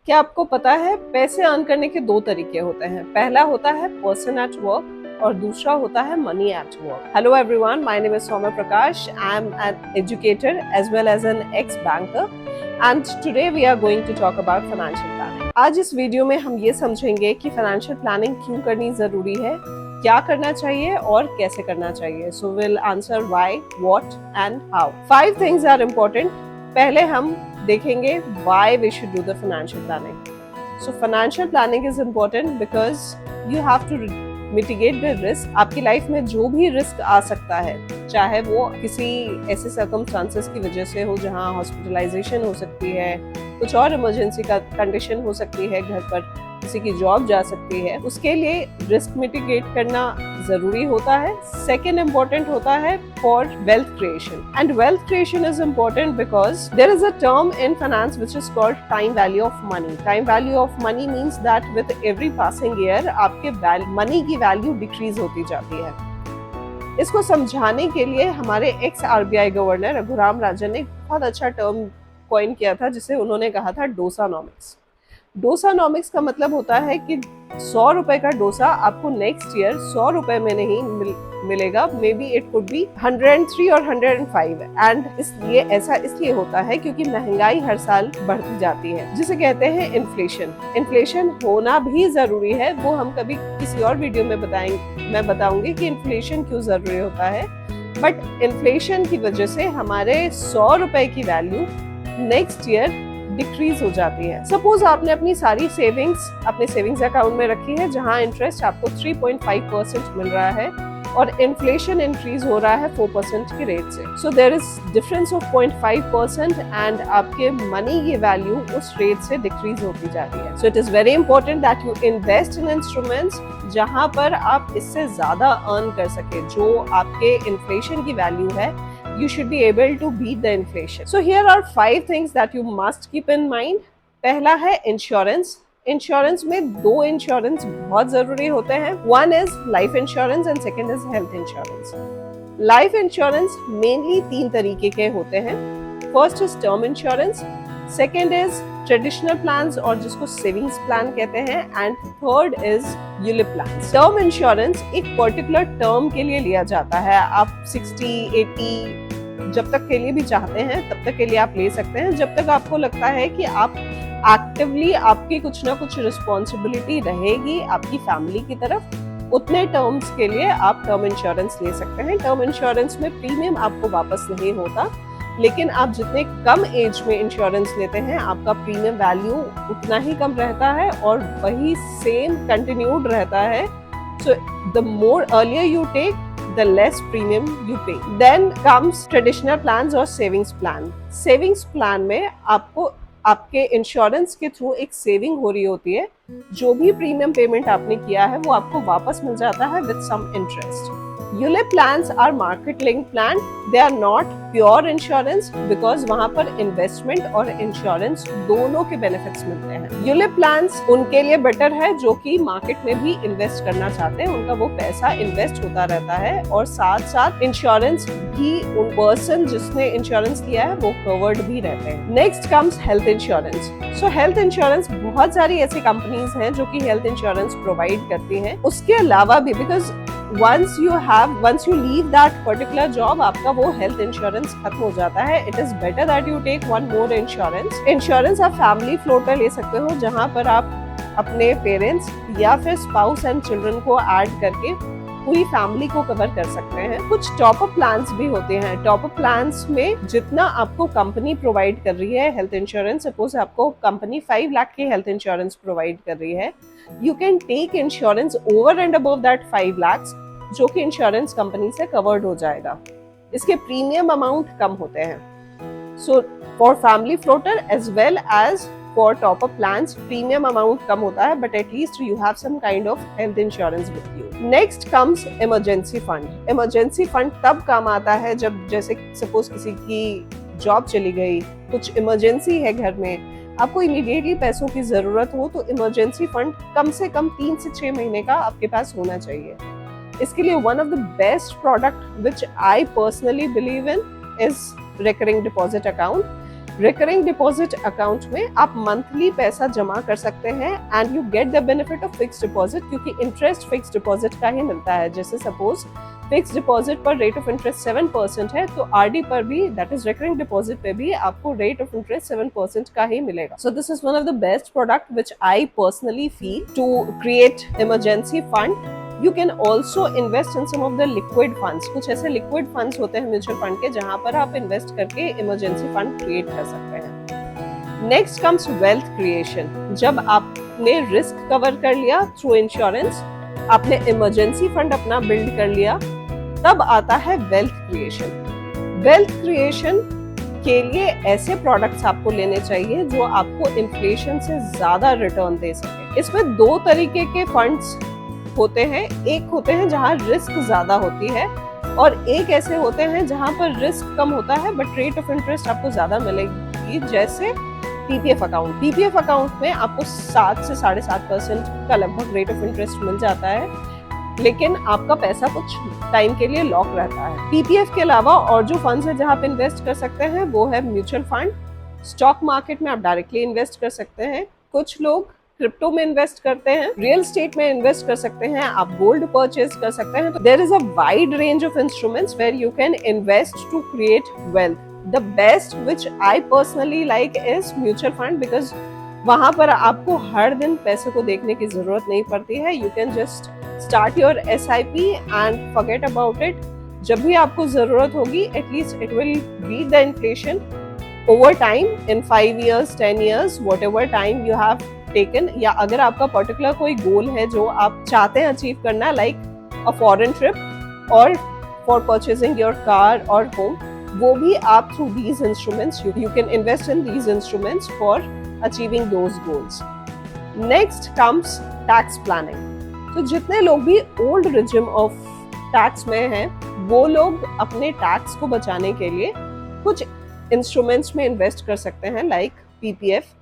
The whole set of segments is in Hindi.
क्या आपको पता है पैसे अर्न करने के दो तरीके होते हैं। पहला होता है पर्सन एट वर्क और दूसरा होता है money at work. Hello everyone, my name is Saumya Prakash. I am an educator as well as an ex banker and today we are going to talk about financial planning. आज इस वीडियो में हम ये समझेंगे कि फाइनेंशियल प्लानिंग क्यों करनी जरूरी है, क्या करना चाहिए और कैसे करना चाहिए। So will answer why, what and how. 5 things are important. पहले हम देखेंगे why we should do the financial planning. So financial planning is important because you have to mitigate the risk. आपकी लाइफ में जो भी रिस्क आ सकता है, चाहे वो किसी ऐसे सर्कमस्टांसेस की वजह से हो जहाँ हॉस्पिटलाइजेशन हो सकती है, कुछ और इमरजेंसी का कंडीशन हो सकती है, घर पर किसी की जॉब जा सकती है, उसके लिए रिस्क मिटिगेट करना जरूरी होता है। सेकेंड इम्पोर्टेंट होता है for wealth creation, and wealth creation is important because there is a term in finance which is called time value of money. Time value of money means that with every passing year आपके मनी की वैल्यू डिक्रीज होती जाती है। इसको समझाने के लिए हमारे ex RBI governor Raghuram Rajan ने बहुत अच्छा टर्म कॉइन किया था, जिसे उन्होंने कहा था डोसानॉमिक्स। डोसानॉमिक्स का मतलब होता है कि 100 रुपए का डोसा आपको नेक्स्ट ईयर 100 रुपए में नहीं मिलेगा, may be it could be 103 और 105। एंड इसलिए ऐसा इसलिए होता है क्योंकि महंगाई हर साल बढ़ती जाती है, जिसे कहते हैं इन्फ्लेशन। इन्फ्लेशन होना भी जरूरी है, वो हम कभी किसी और वीडियो में मैं बताऊंगी कि इन्फ्लेशन क्यों जरूरी होता है। बट इन्फ्लेशन की वजह से हमारे 100 रुपए की वैल्यू नेक्स्ट ईयर डिक्रीज हो जाती है। सपोज आपने अपनी सारी सेविंग्स अपने सेविंग्स अकाउंट में रखी है, जहां इंटरेस्ट आपको 3.5% मिल रहा है और इन्फ्लेशन इंक्रीज हो रहा है 4% के रेट से। So there is difference of 0.5% and आपके मनी की वैल्यू उस रेट से डिक्रीज होती जाती है। So it is very important that you invest in instruments जहां पर आप इससे ज्यादा अर्न कर सके। जो आपके इन्फ्लेशन की वैल्यू है, you should be able to beat the inflation. So here are 5 things that you must keep in mind. पहला है इंश्योरेंस। इंश्योरेंस में 2 इंश्योरेंस बहुत जरूरी होते हैं। One is life insurance and second is health insurance. Life insurance mainly 3 तरीके के होते हैं। First is term insurance, second is traditional plans और जिसको सेविंग्स प्लान कहते हैं, and third is ULIP plan. Term insurance एक पर्टिकुलर टर्म के लिए लिया जाता है। आप 60, 80 जब तक के लिए भी चाहते हैं तब तक के लिए आप ले सकते हैं, जब तक आपको लगता है कि आप एक्टिवली आपकी कुछ ना कुछ रिस्पॉन्सिबिलिटी रहेगी आपकी फैमिली की तरफ, उतने टर्म्स के लिए आप टर्म इंश्योरेंस ले सकते हैं। टर्म इंश्योरेंस में प्रीमियम आपको वापस नहीं होता, लेकिन आप जितने कम एज में इंश्योरेंस लेते हैं आपका प्रीमियम वैल्यू उतना ही कम रहता है और वही सेम कंटिन्यूड रहता है। So the more earlier you take, the less premium you pay. Then comes traditional plans और savings plan. Savings plan में आपको आपके इंश्योरेंस के थ्रू एक सेविंग हो रही होती है। जो भी प्रीमियम पेमेंट आपने किया है वो आपको वापस मिल जाता है with some interest. ULIP plans are market linked plan. They are not pure insurance because वहाँ पर इन्वेस्टमेंट और इंश्योरेंस दोनों के बेनिफिट्स मिलते हैं। ULIP plans उनके लिए बेटर है जो कि मार्केट में भी इन्वेस्ट करना चाहते हैं, उनका वो पैसा इन्वेस्ट होता रहता है और साथ साथ इंश्योरेंस भी उन पर्सन जिसने इंश्योरेंस लिया है वो कवर्ड भी रहते हैं। Next comes health insurance. सो हेल्थ इंश्योरेंस बहुत सारी ऐसी कंपनीज हैं जो कि हेल्थ इंश्योरेंस प्रोवाइड करती हैं। उसके अलावा भी because once you leave that particular job, आपका वो health insurance खत्म हो जाता है। It is better that you take one more insurance. Insurance आप family float पे ले सकते हो, जहाँ पर आप अपने पेरेंट्स या फिर स्पाउस एंड चिल्ड्रन को ऐड करके पूरी फैमिली को कवर कर सकते हैं। कुछ टॉप अप प्लान्स भी होते हैं। टॉप अप प्लान्स में जितना आपको कंपनी प्रोवाइड कर रही है हेल्थ इंश्योरेंस, सपोज आपको कंपनी 5 लाख की हेल्थ इंश्योरेंस प्रोवाइड कर रही है, you can take insurance over and above that 5 lakh जो कि इंश्योरेंस कंपनी से कवर्ड हो जाएगा। इसके प्रीमियम अमाउंट कम होते हैं। So for family floater as well as for top up plans premium amount कम होता है, but at least you have some kind of health insurance with you. Next comes emergency fund. Emergency fund तब काम आता है जब जैसे सपोज किसी की जॉब चली गई, कुछ इमरजेंसी है घर में, आपको इमीडिएटली पैसों की जरूरत हो, तो इमरजेंसी फंड कम से कम 3 से 6 महीने का आपके पास होना चाहिए। इसके लिए one of the best product which I personally believe in is recurring deposit account. Recurring deposit account में आप मंथली पैसा जमा कर सकते हैं and you get the benefit of fixed deposit, क्योंकि इंटरेस्ट फिक्स्ड डिपॉजिट का ही मिलता है। जैसे सपोज फिक्स्ड डिपॉजिट पर रेट ऑफ इंटरेस्ट 7% है, तो आरडी पर भी, दैट इज रिकरिंग डिपॉजिट पे भी आपको रेट ऑफ इंटरेस्ट 7% का ही मिलेगा। So this is one of the best product which I personally feel to create emergency fund. You can also invest in some of the liquid funds. कुछ ऐसे liquid funds होते हैं म्यूचुअल फंड के जहां पर आप इन्वेस्ट करके इमरजेंसी फंड क्रिएट कर सकते हैं। Next comes wealth creation. जब आपने रिस्क कवर कर लिया थ्रू इंश्योरेंस, आपने इमरजेंसी फंड अपना बिल्ड कर लिया, तब आता है वेल्थ क्रिएशन। वेल्थ क्रिएशन के लिए ऐसे प्रोडक्ट्स आपको लेने चाहिए जो आपको इन्फ्लेशन से ज्यादा रिटर्न दे सके। इसमें दो तरीके के फंड्स होते हैं, एक होते हैं जहां रिस्क ज्यादा होती है और एक ऐसे होते हैं जहां पर रिस्क कम होता है बट रेट ऑफ इंटरेस्ट आपको ज्यादा मिलेगी, जैसे पीपीएफ अकाउंट। पीपीएफ अकाउंट में आपको 7 से 7.5% का लगभग रेट ऑफ इंटरेस्ट मिल जाता है, लेकिन आपका पैसा कुछ टाइम के लिए लॉक रहता है। पीपीएफ के अलावा और जो फंड्स है जहां आप इन्वेस्ट कर सकते हैं वो है म्यूचुअल फंड। स्टॉक मार्केट में आप डायरेक्टली इन्वेस्ट कर सकते हैं, कुछ लोग क्रिप्टो में इन्वेस्ट करते हैं, रियल स्टेट में इन्वेस्ट कर सकते हैं, आप गोल्ड परचेज कर सकते हैं। तो there is a wide range of instruments where you can invest to create wealth. The best which I personally like is mutual fund, because वहां पर आपको हर दिन पैसे को देखने की जरूरत नहीं पड़ती है। You can just start your SIP and forget about it. जब भी आपको जरूरत होगी, at least it will beat the inflation over time in 5 years, 10 years, whatever time you have taken. या अगर आपका पर्टिकुलर कोई गोल है जो आप चाहते हैं अचीव करना, लाइक अ फॉरेन ट्रिप और फॉर परचेजिंग योर कार और होम, वो भी आप through these instruments you can invest in these instruments for achieving those goals. Next comes tax planning. तो जितने लोग भी ओल्ड रिजिम ऑफ टैक्स में हैं, वो लोग अपने टैक्स को बचाने के लिए कुछ इंस्ट्रूमेंट्स में इन्वेस्ट कर सकते हैं, लाइक पीपीएफ,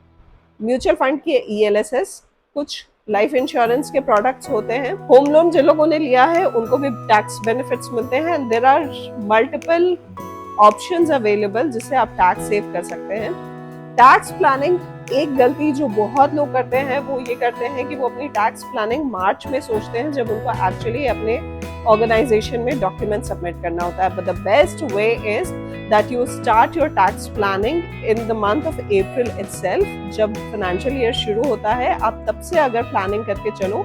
म्यूचुअल फंड के ELSS, कुछ लाइफ इंश्योरेंस के प्रोडक्ट्स होते हैं। होम लोन जिन लोगों ने लिया है उनको भी टैक्स बेनिफिट्स मिलते हैं। There are multiple options available जिससे आप टैक्स सेव कर सकते हैं। टैक्स प्लानिंग, एक गलती जो बहुत लोग करते हैं वो ये करते हैं कि वो अपनी टैक्स प्लानिंग मार्च में सोचते हैं जब उनको एक्चुअली अपने ऑर्गेनाइजेशन में डॉक्यूमेंट सबमिट करना होता है। But the best way is that you start your tax planning in the month of April itself। जब फाइनेंशियल ईयर शुरू होता है, आप तब से अगर प्लानिंग करके चलो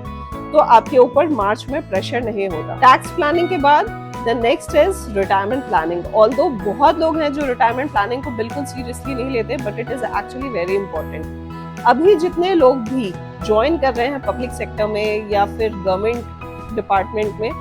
तो आपके ऊपर मार्च में प्रेशर नहीं होता। टैक्स प्लानिंग के बाद the next is retirement planning. Although बहुत लोग हैं जो रिटायरमेंट प्लानिंग को बिल्कुल सीरियसली नहीं लेते, but it is actually very important. अभी जितने लोग भी ज्वाइन कर रहे हैं पब्लिक सेक्टर में या फिर गवर्नमेंट डिपार्टमेंट में,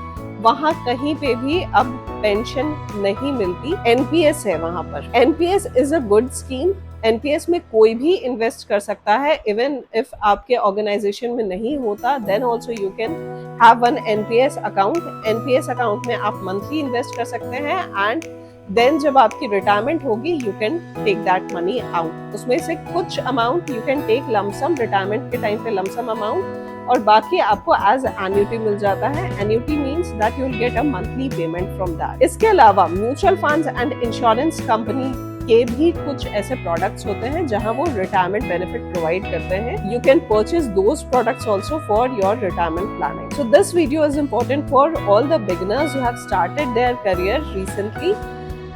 वहाँ कहीं पे भी अब पेंशन नहीं मिलती। NPS है वहाँ पर। NPS is a good scheme. NPS में कोई भी इन्वेस्ट कर सकता है, इवन इफ आपके ऑर्गेनाइजेशन में नहीं होता, then also you can have one NPS account. NPS account में आप मंथली इन्वेस्ट कर सकते हैं एंड देन जब आपकी रिटायरमेंट होगी you can take that money out. उसमें से कुछ amount you can take lump sum, retirement के टाइम पे लमसम अमाउंट, और बाकी आपको एज एन्युटी मिल जाता है। Annuity means that you will get a monthly payment from that. इसके अलावा mutual funds and insurance company के भी कुछ ऐसे प्रोडक्ट्स होते हैं जहां वो रिटायरमेंट बेनिफिट प्रोवाइड करते हैं। You can purchase those products also for your retirement planning. So this video is important for all the beginners who have started their career recently,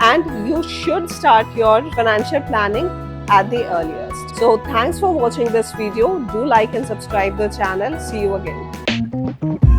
and you should start your financial planning at the earliest. So thanks for watching this video. Do like and subscribe the channel. See you again.